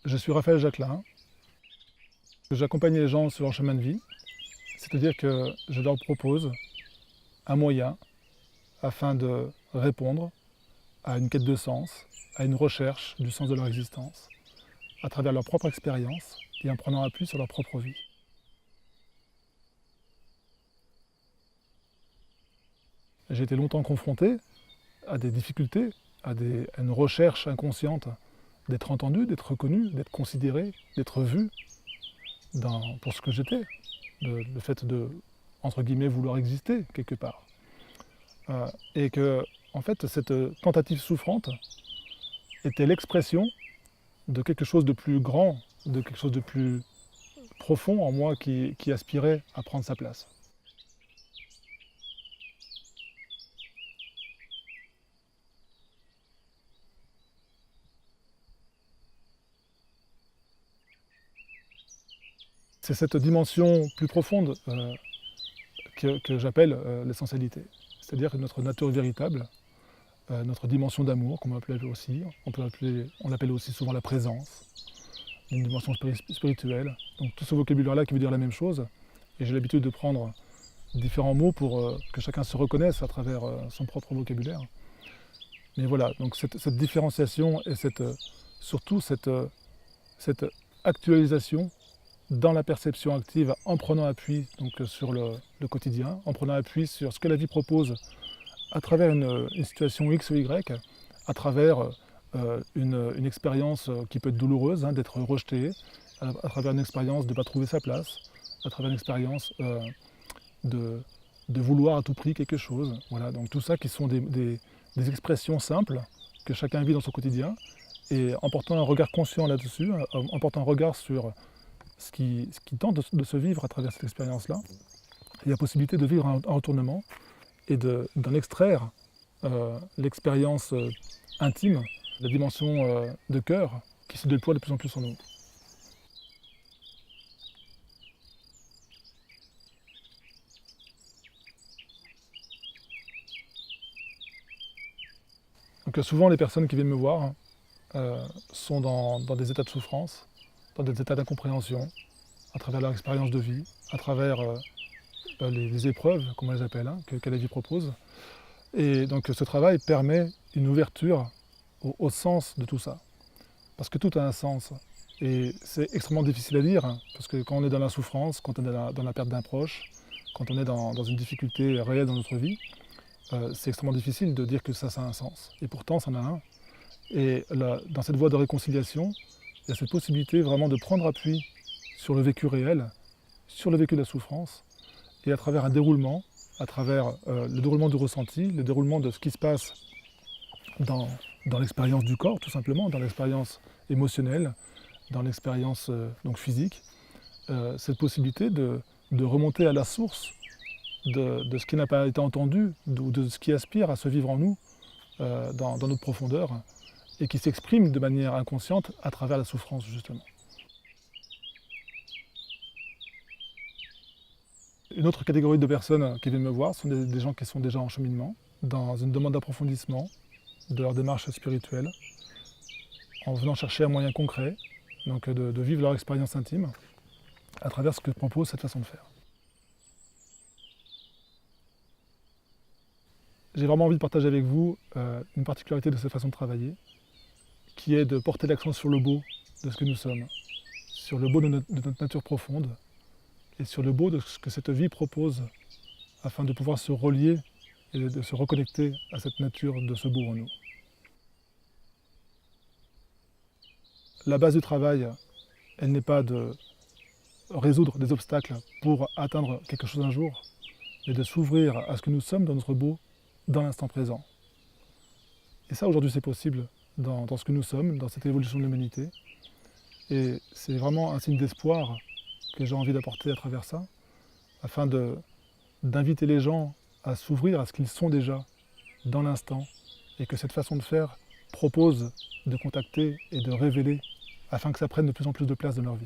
Je suis Raphaël Jacquelin. J'accompagne les gens sur leur chemin de vie, c'est-à-dire que je leur propose un moyen afin de répondre à une quête de sens, à une recherche du sens de leur existence, à travers leur propre expérience et en prenant appui sur leur propre vie. J'ai été longtemps confronté à des difficultés, à une recherche inconsciente d'être entendu, d'être reconnu, d'être considéré, d'être vu pour ce que j'étais, le fait de, entre guillemets, vouloir exister quelque part. Et que, en fait, cette tentative souffrante était l'expression de quelque chose de plus grand, de quelque chose de plus profond en moi qui aspirait à prendre sa place. C'est cette dimension plus profonde que j'appelle l'essentialité. C'est-à-dire que notre nature véritable, notre dimension d'amour, qu'on peut appeler aussi, on l'appelle aussi souvent la présence, une dimension spirituelle. Donc tout ce vocabulaire-là qui veut dire la même chose. Et j'ai l'habitude de prendre différents mots pour que chacun se reconnaisse à travers son propre vocabulaire. Mais voilà, donc cette différenciation et surtout cette actualisation dans la perception active en prenant appui donc, sur le quotidien, en prenant appui sur ce que la vie propose à travers une situation X ou Y, à travers une expérience qui peut être douloureuse, hein, d'être rejeté, à travers une expérience de ne pas trouver sa place, à travers une expérience de vouloir à tout prix quelque chose. Voilà, donc tout ça qui sont des expressions simples que chacun vit dans son quotidien, et en portant un regard conscient là-dessus, en portant un regard sur ce qui tente de se vivre à travers cette expérience-là, il y a la possibilité de vivre un retournement et d'en extraire l'expérience intime, la dimension de cœur qui se déploie de plus en plus en nous. Donc souvent les personnes qui viennent me voir sont dans des états de souffrance, dans des états d'incompréhension, à travers leur expérience de vie, à travers les épreuves, comme on les appelle, hein, que la vie propose. Et donc ce travail permet une ouverture au sens de tout ça. Parce que tout a un sens. Et c'est extrêmement difficile à dire, hein, parce que quand on est dans la souffrance, quand on est dans la perte d'un proche, quand on est dans une difficulté réelle dans notre vie, c'est extrêmement difficile de dire que ça a un sens. Et pourtant, ça en a un. Et là, dans cette voie de réconciliation, il y a cette possibilité vraiment de prendre appui sur le vécu réel, sur le vécu de la souffrance, et à travers un déroulement, à travers le déroulement du ressenti, le déroulement de ce qui se passe dans l'expérience du corps, tout simplement, dans l'expérience émotionnelle, dans l'expérience donc physique, cette possibilité de remonter à la source de ce qui n'a pas été entendu, de ce qui aspire à se vivre en nous, dans notre profondeur, et qui s'exprime de manière inconsciente à travers la souffrance, justement. Une autre catégorie de personnes qui viennent me voir sont des gens qui sont déjà en cheminement, dans une demande d'approfondissement de leur démarche spirituelle, en venant chercher un moyen concret, donc de vivre leur expérience intime, à travers ce que propose cette façon de faire. J'ai vraiment envie de partager avec vous une particularité de cette façon de travailler, qui est de porter l'accent sur le beau de ce que nous sommes, sur le beau de notre nature profonde, et sur le beau de ce que cette vie propose, afin de pouvoir se relier et de se reconnecter à cette nature de ce beau en nous. La base du travail, elle n'est pas de résoudre des obstacles pour atteindre quelque chose un jour, mais de s'ouvrir à ce que nous sommes dans notre beau, dans l'instant présent. Et ça, aujourd'hui, c'est possible dans ce que nous sommes, dans cette évolution de l'humanité. Et c'est vraiment un signe d'espoir que j'ai envie d'apporter à travers ça, afin d'inviter les gens à s'ouvrir à ce qu'ils sont déjà dans l'instant, et que cette façon de faire propose de contacter et de révéler, afin que ça prenne de plus en plus de place dans leur vie.